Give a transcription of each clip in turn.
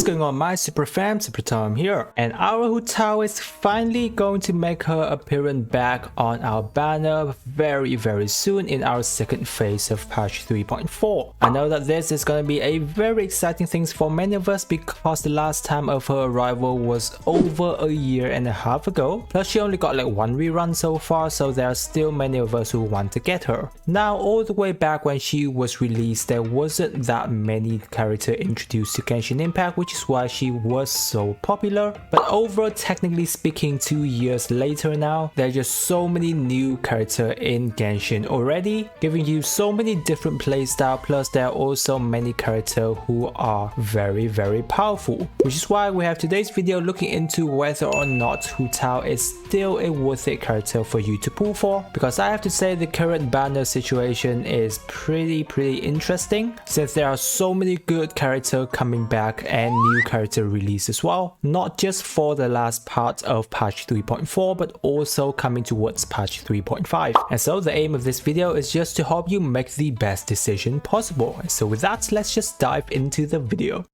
What's going on, my super fam? SuperaTom here, and our Hu Tao is finally going to make her appearance back on our banner very soon in our second phase of patch 3.4. I know that this is going to be a very exciting thing for many of us because the last time of her arrival was over a year and a half ago, plus she only got like one rerun so far, so there are still many of us who want to get her. Now, all the way back when she was released, there wasn't that many characters introduced to Genshin Impact, which is why she was so popular. But overall, technically speaking, 2 years later now, there are just so many new characters in Genshin already, giving you so many different playstyle, plus there are also many characters who are very powerful, which is why we have today's video looking into whether or not Hu Tao is still a worth it character for you to pull for, because I have to say the current banner situation is pretty interesting, since there are so many good characters coming back and new character release as well, not just for the last part of patch 3.4 but also coming towards patch 3.5. And so the aim of this video is just to help you make the best decision possible. And so with that, let's just dive into the video.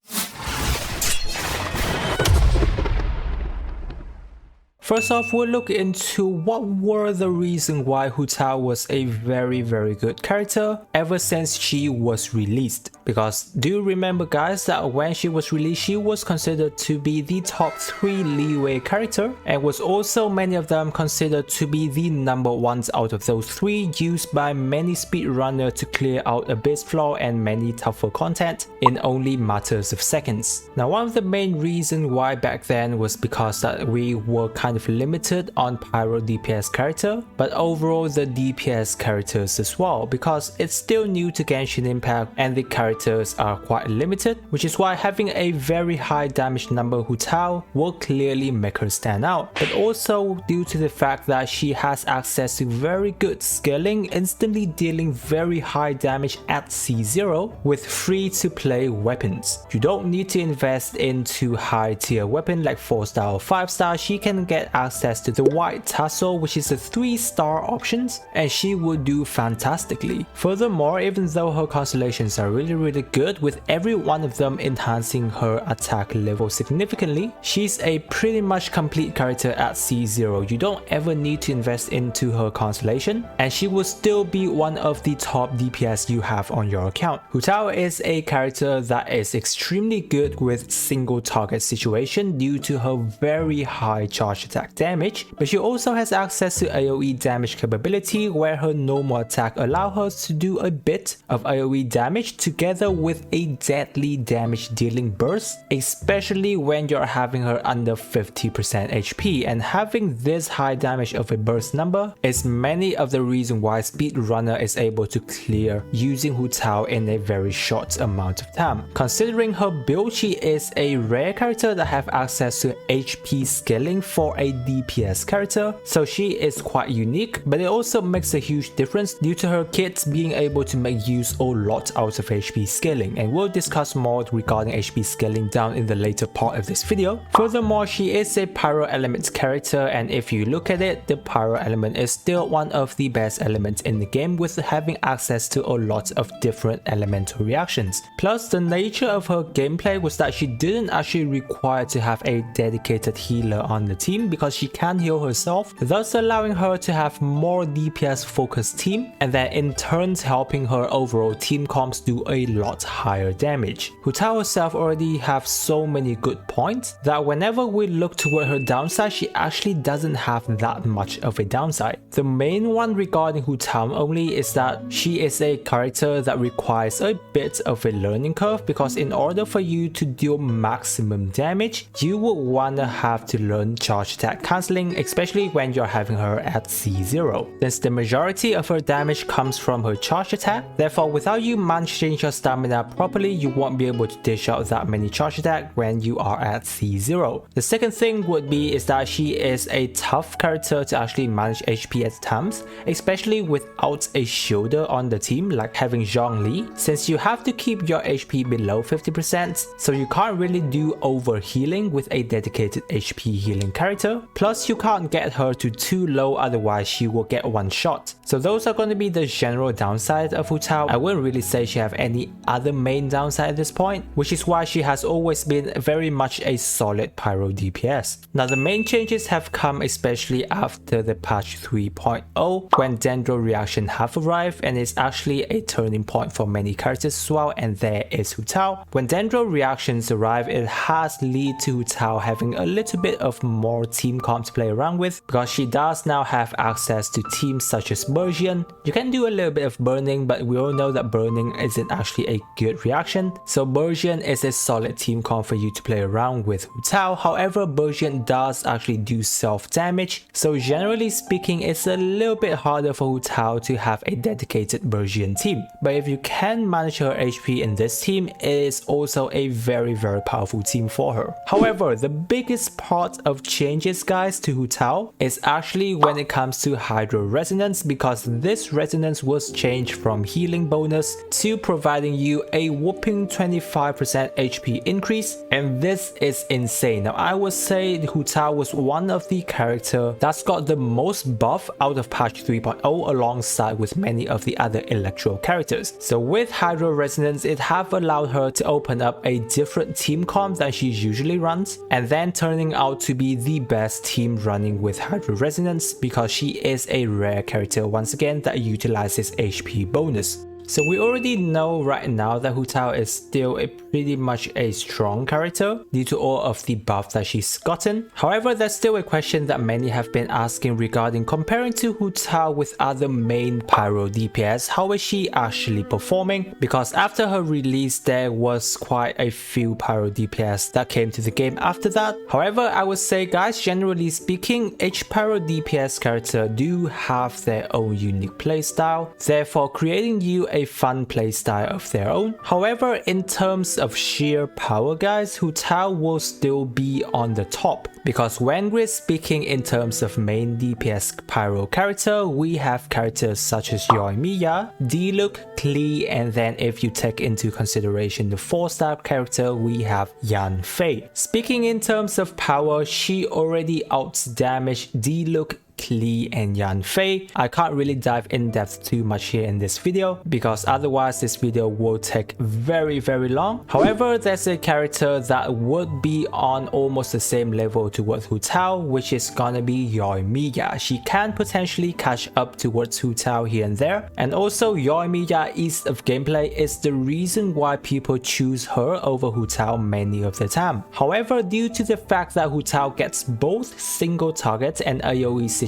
First off, we'll look into what were the reasons why Hu Tao was a very good character ever since she was released. Because do you remember, guys, that when she was released, she was considered to be the top 3 leeway character, and was also many of them considered to be the number ones out of those 3, used by many speedrunners to clear out abyss floor and many tougher content in only matters of seconds. Now, one of the main reasons why back then was because that we were kind of limited on Pyro DPS character, but overall the DPS characters as well, because it's still new to Genshin Impact and the characters are quite limited, which is why having a very high damage number Hu Tao will clearly make her stand out, but also due to the fact that she has access to very good scaling, instantly dealing very high damage at C0 with free to play weapons. You don't need to invest into high tier weapon like 4-star or 5-star. She can get access to the white tassel, which is a 3-star options, and she would do fantastically. Furthermore, even though her constellations are really good, with every one of them enhancing her attack level significantly, she's a pretty much complete character at C0. You don't ever need to invest into her constellation, and she will still be one of the top DPS you have on your account. Hu Tao is a character that is extremely good with single target situation due to her very high charge attack damage, but she also has access to AoE damage capability, where her normal attack allows her to do a bit of AoE damage together with a deadly damage dealing burst, especially when you're having her under 50% HP. And having this high damage of a burst number is many of the reason why speedrunner is able to clear using Hu Tao in a very short amount of time. Considering her build, she is a rare character that have access to HP scaling for a DPS character, so she is quite unique, but it also makes a huge difference due to her kits being able to make use a lot out of HP scaling, and we'll discuss more regarding HP scaling down in the later part of this video. Furthermore, she is a Pyro element character, and if you look at it, the Pyro element is still one of the best elements in the game, with having access to a lot of different elemental reactions. Plus, the nature of her gameplay was that she didn't actually require to have a dedicated healer on the team, because she can heal herself, thus allowing her to have more DPS focused team, and then in turn helping her overall team comps do a lot higher damage. Hu Tao herself already have so many good points that whenever we look toward her downside, she actually doesn't have that much of a downside. The main one regarding Hu Tao only is that she is a character that requires a bit of a learning curve, because in order for you to deal maximum damage, you would wanna have to learn charge attack cancelling, especially when you're having her at C0, since the majority of her damage comes from her charge attack. Therefore, without you managing your stamina properly, you won't be able to dish out that many charge attack when you are at C0. The second thing would be is that she is a tough character to actually manage HP at times, especially without a shielder on the team like having Zhongli, since you have to keep your HP below 50%, so you can't really do over healing with a dedicated HP healing character. character, plus you can't get her to too low, otherwise she will get one shot. So those are going to be the general downside of Hu Tao. I wouldn't really say she have any other main downside at this point, which is why she has always been very much a solid Pyro DPS. Now the main changes have come especially after the patch 3.0 when Dendro reaction have arrived, and it's actually a turning point for many characters as well, and there is Hu Tao. When Dendro reactions arrive, it has led to Hu Tao having a little bit of more team comp to play around with, because she does now have access to teams such as Burzian. You can do a little bit of burning, but we all know that burning isn't actually a good reaction, so Burzian is a solid team comp for you to play around with Hu Tao. However, Burzian does actually do self damage, so generally speaking it's a little bit harder for Hu Tao to have a dedicated Burzian team. But if you can manage her HP in this team, it is also a very powerful team for her. However, the biggest part of changes, guys, to Hu Tao is actually when it comes to Hydro Resonance, because this resonance was changed from healing bonus to providing you a whopping 25% HP increase, and this is insane. Now I would say Hu Tao was one of the characters that's got the most buff out of patch 3.0 alongside with many of the other electro characters. So with Hydro Resonance, it have allowed her to open up a different team comp than she usually runs, and then turning out to be the best team running with Hydro Resonance, because she is a rare character once again that utilizes HP bonus. So we already know right now that Hu Tao is still pretty much a strong character due to all of the buff that she's gotten. However, there's still a question that many have been asking regarding comparing to Hu Tao with other main Pyro DPS. How is she actually performing? Because after her release, there was quite a few Pyro DPS that came to the game after that. However, I would say, guys, generally speaking, each Pyro DPS character do have their own unique playstyle, therefore creating you a fun playstyle of their own. However, in terms of sheer power, guys, Hu Tao will still be on the top, because when we're speaking in terms of main DPS Pyro character, we have characters such as Yoimiya, Diluc, Klee, and then if you take into consideration the 4-star character, we have Yan Fei. Speaking in terms of power, she already outdamaged Diluc, Klee, and Yan Fei. I can't really dive in depth too much here in this video, because otherwise this video will take very long. However, there's a character that would be on almost the same level towards Hu Tao, which is gonna be Yoimiya. She can potentially catch up towards Hu Tao here and there, and also Yoimiya ease of gameplay is the reason why people choose her over Hu Tao many of the time. However, due to the fact that Hu Tao gets both single target and AoE situation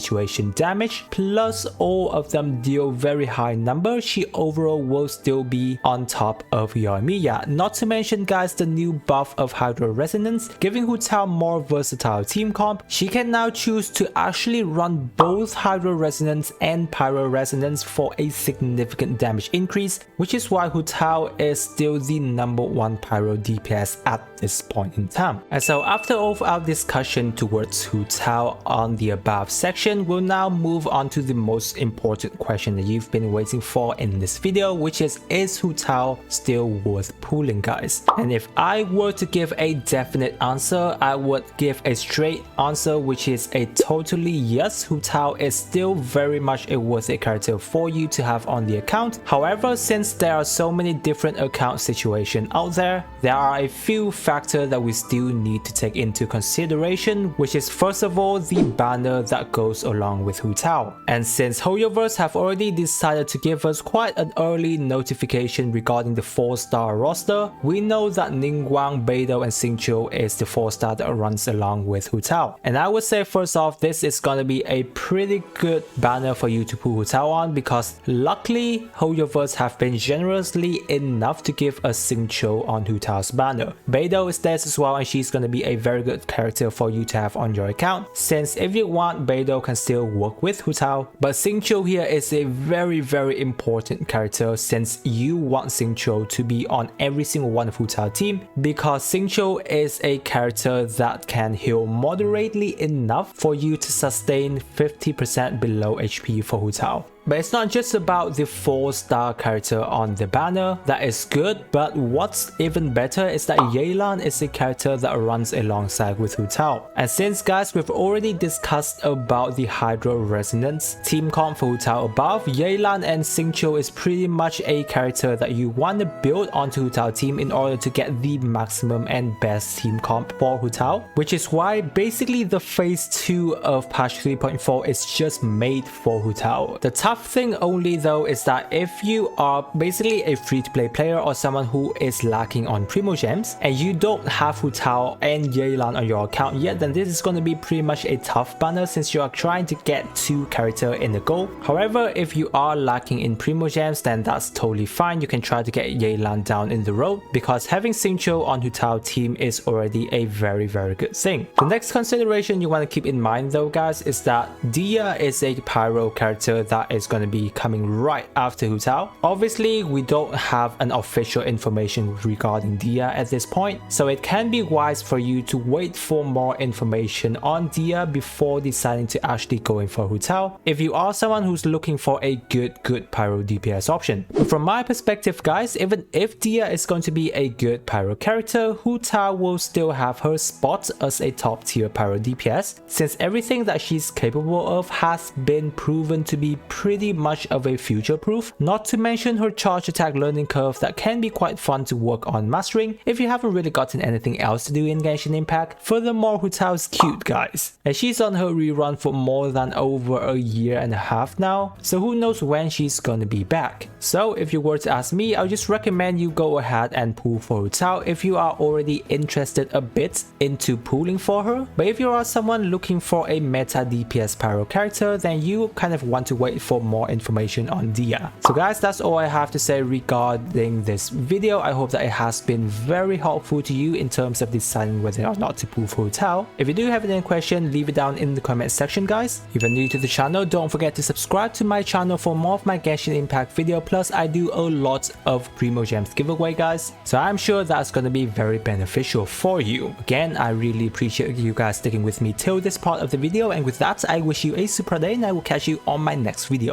damage, plus all of them deal very high number, she overall will still be on top of Yoimiya. Not to mention, guys, the new buff of Hydro Resonance, giving Hu Tao more versatile team comp. She can now choose to actually run both Hydro Resonance and Pyro Resonance for a significant damage increase, which is why Hu Tao is still the #1 Pyro DPS at this point in time. And so after all of our discussion towards Hu Tao on the above section, we'll now move on to the most important question that you've been waiting for in this video, which is Hu Tao still worth pulling, guys? And if I were to give a definite answer, I would give a straight answer, which is a totally yes. Hu Tao is still very much a worthy character for you to have on the account. However, since there are so many different account situations out there, there are a few factors that we still need to take into consideration, which is first of all the banner that goes along with Hu Tao. And since HoYoverse have already decided to give us quite an early notification regarding the 4-star roster, we know that Ningguang, Beidou, and Xingqiu is the 4-star that runs along with Hu Tao. And I would say first off, this is gonna be a pretty good banner for you to put Hu Tao on, because luckily HoYoverse have been generously enough to give us Xingqiu on Hu Tao's banner. Beidou is there as well, and she's gonna be a very good character for you to have on your account, since if you want, Beidou can still work with Hu Tao. But Xingqiu here is a very important character, since you want Xingqiu to be on every single one of Hu Tao team, because Xingqiu is a character that can heal moderately enough for you to sustain 50% below HP for Hu Tao. But it's not just about the 4-star character on the banner that is good, but what's even better is that Yelan is a character that runs alongside with Hu Tao. And since guys we've already discussed about the Hydro Resonance team comp for Hu Tao above, Yelan and Xingqiu is pretty much a character that you want to build onto Hu Tao team in order to get the maximum and best team comp for Hu Tao, which is why basically the phase 2 of patch 3.4 is just made for Hu Tao. The tough thing only though is that if you are basically a free-to-play player or someone who is lacking on Primo Gems and you don't have Hu Tao and Yelan on your account yet, then this is going to be pretty much a tough banner since you are trying to get 2 characters in the goal. However, if you are lacking in Primo Gems, then that's totally fine. You can try to get Yelan down in the road because having Xingqiu on Hu Tao team is already a very good thing. The next consideration you want to keep in mind though guys is that Dia is a Pyro character that is going to be coming right after Hu Tao. Obviously we don't have an official information regarding Dia at this point, so it can be wise for you to wait for more information on Dia before deciding to actually go in for Hu Tao if you are someone who's looking for a good Pyro DPS option. From my perspective guys, even if Dia is going to be a good Pyro character, Hu Tao will still have her spot as a top tier Pyro DPS since everything that she's capable of has been proven to be pretty much of a future proof, not to mention her charge attack learning curve that can be quite fun to work on mastering if you haven't really gotten anything else to do in Genshin Impact. Furthermore, Hu Tao is cute guys, and she's on her rerun for more than over a year and a half now, so who knows when she's gonna be back. So if you were to ask me, I'll just recommend you go ahead and pull for Hu Tao if you are already interested a bit into pulling for her. But if you are someone looking for a meta DPS Pyro character, then you kind of want to wait for more information on Dia. So guys, that's all I have to say regarding this video. I hope that it has been very helpful to you in terms of deciding whether or not to pull for Hu Tao. If you do have any question, leave it down in the comment section guys. If you're new to the channel, don't forget to subscribe to my channel for more of my Genshin Impact video, plus I do a lot of Primo Gems giveaway guys, so I'm sure that's going to be very beneficial for you. Again, I really appreciate you guys sticking with me till this part of the video, and with that I wish you a super day and I will catch you on my next video.